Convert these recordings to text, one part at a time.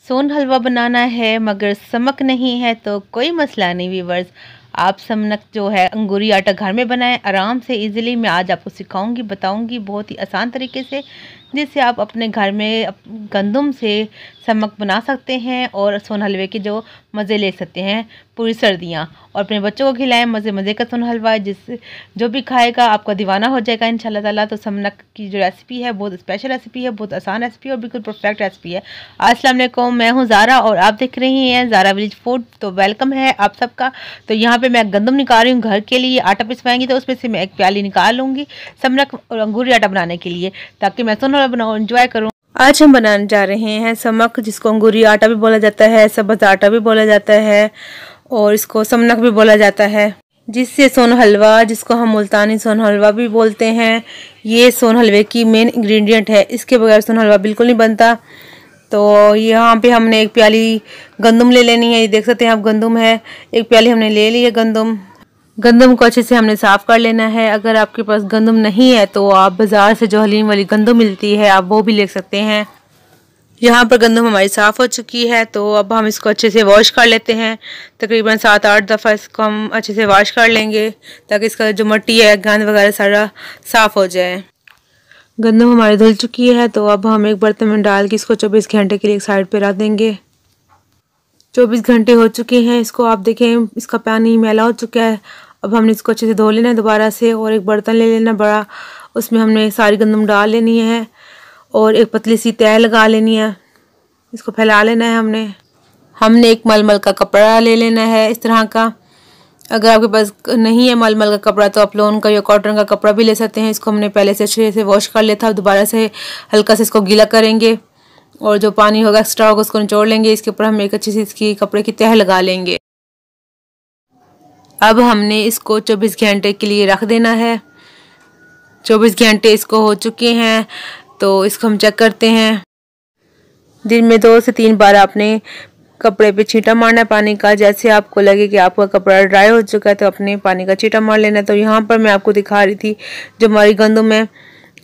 सोन हलवा बनाना है मगर समक नहीं है तो कोई मसला नहीं व्यूवर्स। आप समक जो है अंगूरी आटा घर में बनाएं आराम से इजीली। मैं आज आपको सिखाऊंगी बताऊंगी बहुत ही आसान तरीके से, जिससे आप अपने घर में गंदम से समक बना सकते हैं और सोन हलवे के जो मज़े ले सकते हैं पूरी सर्दियां। और अपने बच्चों को खिलाएं मज़े मज़े का सोन हलवा, जिस जो भी खाएगा आपका दीवाना हो जाएगा इंशाल्लाह ताला। तो समक की जो रेसिपी है बहुत स्पेशल रेसिपी है, बहुत आसान रेसिपी है और बिल्कुल परफेक्ट रेसिपी है। अस्सलाम वालेकुम, मैं हूँ ज़ारा और आप देख रही हैं ज़ारा विलेज फूड। तो वेलकम है आप सबका। तो यहाँ पे मैं गंदम निकाल रही हूँ घर के लिए, आटा पिसवाएंगी तो उसमें से मैं एक प्याली निकाल लूँगी समक और अंगूरी आटा बनाने के लिए, ताकि मैं सोन हलवा बनाऊँ एंजॉय करूँ। आज हम बनाने जा रहे हैं समक, जिसको अंगूरी आटा भी बोला जाता है, सब्ज़ आटा भी बोला जाता है और इसको समनक भी बोला जाता है, जिससे सोन हलवा, जिसको हम मुल्तानी सोन हलवा भी बोलते हैं, ये सोन हलवे की मेन इंग्रेडिएंट है। इसके बगैर सोन हलवा बिल्कुल नहीं बनता। तो यहाँ पे हमने एक प्याली गंदम ले लेनी है। ये देख सकते हैं आप गंदम है, एक प्याली हमने ले ली है गंदम। गंदम को अच्छे से हमने साफ़ कर लेना है। अगर आपके पास गंदम नहीं है तो आप बाज़ार से जो हलीम वाली गंदम मिलती है आप वो भी ले सकते हैं। यहाँ पर गंदम हमारी साफ़ हो चुकी है, तो अब हम इसको अच्छे से वॉश कर लेते हैं। तकरीबन 7-8 दफ़ा इसको हम अच्छे से वॉश कर लेंगे, ताकि इसका जो मिट्टी है गंद वगैरह सारा साफ़ हो जाए। गंदम हमारी धुल चुकी है, तो अब हम एक बर्तन में डाल के इसको 24 घंटे के लिए एक साइड पे रख देंगे। 24 घंटे हो चुके हैं, इसको आप देखें इसका पानी मैला हो चुका है। अब हमने इसको अच्छे से धो लेना है दोबारा से, और एक बर्तन ले लेना बड़ा, उसमें हमने सारी गंदम डाल लेनी है और एक पतली सी तह लगा लेनी है। इसको फैला लेना है हमने एक मलमल का कपड़ा ले लेना है इस तरह का। अगर आपके पास नहीं है मलमल का कपड़ा तो आप लोन का या कॉटन का कपड़ा भी ले सकते हैं। इसको हमने पहले से अच्छे से वॉश कर लिया था, दोबारा से हल्का से इसको गीला करेंगे और जो पानी होगा एक्स्ट्रा होगा उसको निचोड़ लेंगे। इसके ऊपर हम एक अच्छी सी इसकी कपड़े की तह लगा लेंगे। अब हमने इसको 24 घंटे के लिए रख देना है। 24 घंटे इसको हो चुके हैं, तो इसको हम चेक करते हैं। दिन में 2 से 3 बार आपने कपड़े पे छींटा मारना है पानी का। जैसे आपको लगे कि आपका कपड़ा ड्राई हो चुका है तो अपने पानी का छींटा मार लेना है। तो यहाँ पर मैं आपको दिखा रही थी जो हमारी गंदम है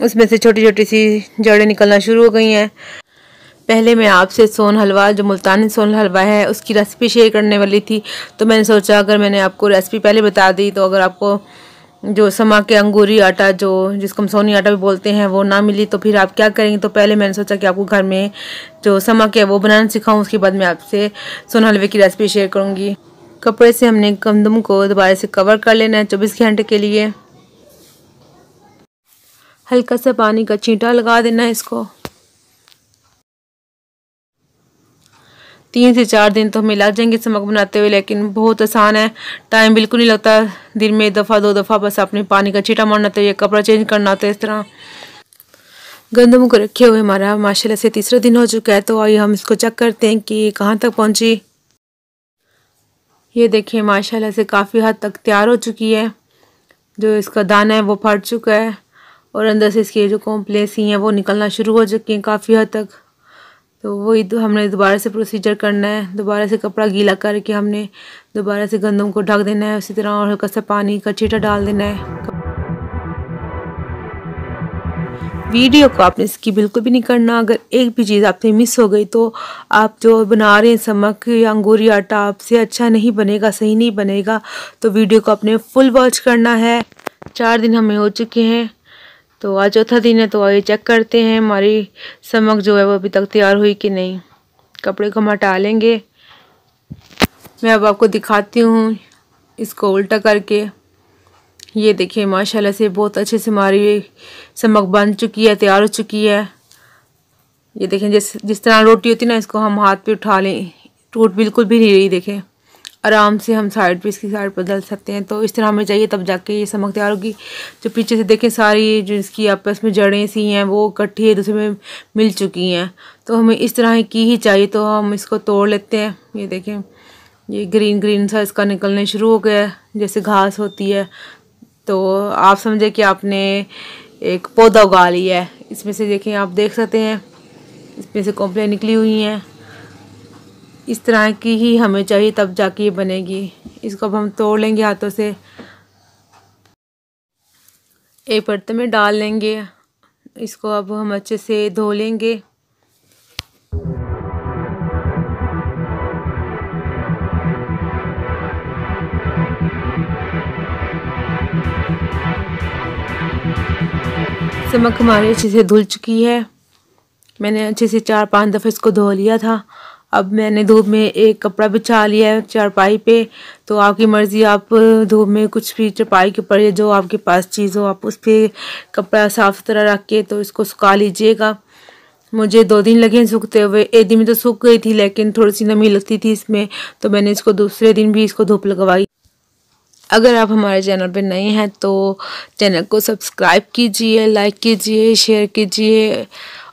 उसमें से छोटी छोटी सी जड़ें निकलना शुरू हो गई हैं। पहले मैं आपसे सोन हलवा, जो मुल्तानी सोन हलवा है, उसकी रेसिपी शेयर करने वाली थी। तो मैंने सोचा अगर मैंने आपको रेसिपी पहले बता दी तो अगर आपको जो समा के अंगूरी आटा, जो जिसको हम सोनी आटा भी बोलते हैं, वो ना मिली तो फिर आप क्या करेंगे। तो पहले मैंने सोचा कि आपको घर में जो समा के वो बनाना सिखाऊं, उसके बाद मैं आपसे सोन हलवे की रेसिपी शेयर करूंगी। कपड़े से हमने गंदम को दोबारा से कवर कर लेना है 24 घंटे के लिए। हल्का सा पानी का छींटा लगा देना है इसको। 3 से 4 दिन तो हमें लग जाएंगे समक बनाते हुए, लेकिन बहुत आसान है, टाइम बिल्कुल नहीं लगता। दिन में 1 दफ़ा 2 दफ़ा बस अपने पानी का छींटा मारना होता है, कपड़ा चेंज करना होता है। इस तरह गंदम को रखे हुए हमारा माशाल्लाह से तीसरा दिन हो चुका है। तो आइए हम इसको चेक करते हैं कि कहाँ तक पहुँची। ये देखिए माशाल्लाह से काफ़ी हद तक तैयार हो चुकी है। जो इसका दाना है वो फट चुका है और अंदर से इसकी जो कॉम्प्लेक्स ही हैं वो निकलना शुरू हो चुकी हैं काफ़ी हद तक। तो वही हमने दोबारा से प्रोसीजर करना है। दोबारा से कपड़ा गीला करके हमने दोबारा से गंदम को ढक देना है उसी तरह, और हल्का सा पानी का छींटा डाल देना है। वीडियो को आपने इसकी बिल्कुल भी नहीं करना। अगर एक भी चीज़ आपसे मिस हो गई तो आप जो बना रहे हैं समक या अंगूरी आटा आपसे अच्छा नहीं बनेगा, सही नहीं बनेगा। तो वीडियो को आपने फुल वॉच करना है। 4 दिन हमें हो चुके हैं, तो आज चौथा दिन है। तो आइए चेक करते हैं हमारी समक जो है वो अभी तक तैयार हुई कि नहीं। कपड़े को हम हटा लेंगे। मैं अब आपको दिखाती हूँ इसको उल्टा करके। ये देखिए माशाल्लाह से बहुत अच्छे से हमारी समक बन चुकी है, तैयार हो चुकी है। ये देखें जिस तरह रोटी होती है ना, इसको हम हाथ पे उठा लें, टूट बिल्कुल भी नहीं रही। देखें आराम से हम साइड पे इसकी साइड पर डाल सकते हैं। तो इस तरह हमें चाहिए, तब जाके ये समक तैयार होगी। जो पीछे से देखें सारी जो इसकी आपस में जड़ें सी हैं वो इकट्ठी एक दूसरे में मिल चुकी हैं। तो हमें इस तरह की ही चाहिए। तो हम इसको तोड़ लेते हैं। ये देखें ये ग्रीन ग्रीन सा इसका निकलने शुरू हो गया है, जैसे घास होती है। तो आप समझे कि आपने एक पौधा उगा लिया है। इसमें से देखें, आप देख सकते हैं इसमें से कॉम्प्लें निकली हुई हैं। इस तरह की ही हमें चाहिए, तब जाके ये बनेगी। इसको अब हम तोड़ लेंगे हाथों से, एक बर्तन में डाल लेंगे। इसको अब हम अच्छे से धो लेंगे। समक हमारी अच्छे से धुल चुकी है। मैंने अच्छे से 4-5 दफ़े इसको धो लिया था। अब मैंने धूप में एक कपड़ा बिछा लिया है चारपाई पे। तो आपकी मर्ज़ी, आप धूप में कुछ भी चारपाई के ऊपर जो आपके पास चीज़ हो आप उस पर कपड़ा साफ़ सुथरा रख के तो इसको सुखा लीजिएगा। मुझे 2 दिन लगे सूखते हुए। एक दिन में तो सूख गई थी लेकिन थोड़ी सी नमी लगती थी इसमें, तो मैंने इसको दूसरे दिन भी इसको धूप लगवाई। अगर आप हमारे चैनल पे नए हैं तो चैनल को सब्सक्राइब कीजिए, लाइक कीजिए, शेयर कीजिए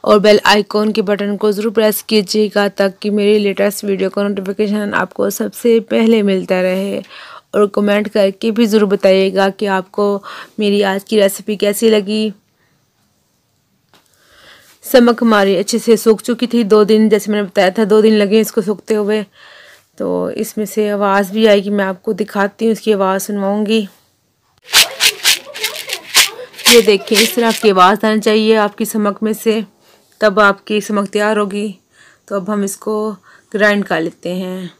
और बेल आइकॉन के बटन को ज़रूर प्रेस कीजिएगा ताकि मेरी लेटेस्ट वीडियो का नोटिफिकेशन आपको सबसे पहले मिलता रहे। और कमेंट करके भी ज़रूर बताइएगा कि आपको मेरी आज की रेसिपी कैसी लगी। समक हमारी अच्छे से सूख चुकी थी। 2 दिन, जैसे मैंने बताया था, 2 दिन लगे इसको सूखते हुए। तो इसमें से आवाज़ भी आएगी, मैं आपको दिखाती हूँ, उसकी आवाज़ सुनवाऊँगी। ये देखिए, इस तरह की आवाज़ आनी चाहिए आपकी समक में से, तब आपकी समक तैयार होगी। तो अब हम इसको ग्राइंड कर लेते हैं।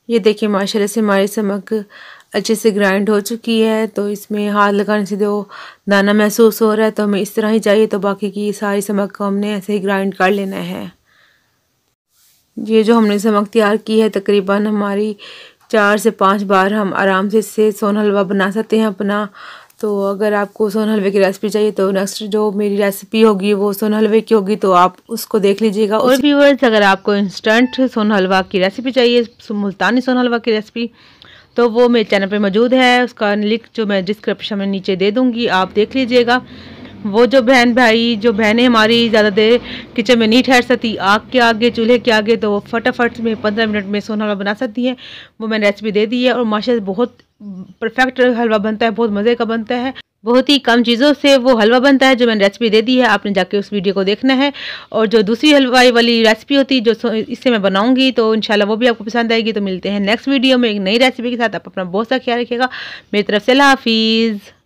ये देखिए, माशाल्लाह से हमारी समक अच्छे से ग्राइंड हो चुकी है। तो इसमें हाथ लगाने से जो दाना महसूस हो रहा है तो हमें इस तरह ही चाहिए। तो बाकी की सारी समक को हमने ऐसे ही ग्राइंड कर लेना है। ये जो हमने समक तैयार की है, तकरीबन हमारी 4 से 5 बार हम आराम से इससे सोन हलवा बना सकते हैं अपना। तो अगर आपको सोन हलवे की रेसिपी चाहिए तो नेक्स्ट जो मेरी रेसिपी होगी वो सोन हलवे की होगी, तो आप उसको देख लीजिएगा। और व्यूअर्स, अगर आपको इंस्टेंट सोन हलवा की रेसिपी चाहिए, मुल्तानी सोन हलवा की रेसिपी, तो वो मेरे चैनल पे मौजूद है। उसका लिंक जो मैं डिस्क्रिप्शन में नीचे दे दूँगी, आप देख लीजिएगा। वो जो बहनें हमारी ज़्यादा देर किचन में नहीं ठहर सकती आग के आगे, चूल्हे के आगे, तो वो फटाफट में 15 मिनट में सोन हलवा बना सकती हैं। वो मैंने रेसिपी दे दी है और माशाल्लाह बहुत परफेक्ट हलवा बनता है, बहुत मज़े का बनता है। बहुत ही कम चीज़ों से वो हलवा बनता है जो मैंने रेसिपी दे दी है। आपने जाके उस वीडियो को देखना है। और जो दूसरी हलवाई वाली रेसिपी होती है जो इससे मैं बनाऊंगी, तो इंशाल्लाह वो भी आपको पसंद आएगी। तो मिलते हैं नेक्स्ट वीडियो में एक नई रेसिपी के साथ। आप अपना बहुत सा ख्याल रखिएगा। मेरी तरफ से अल्लाह हाफिज़।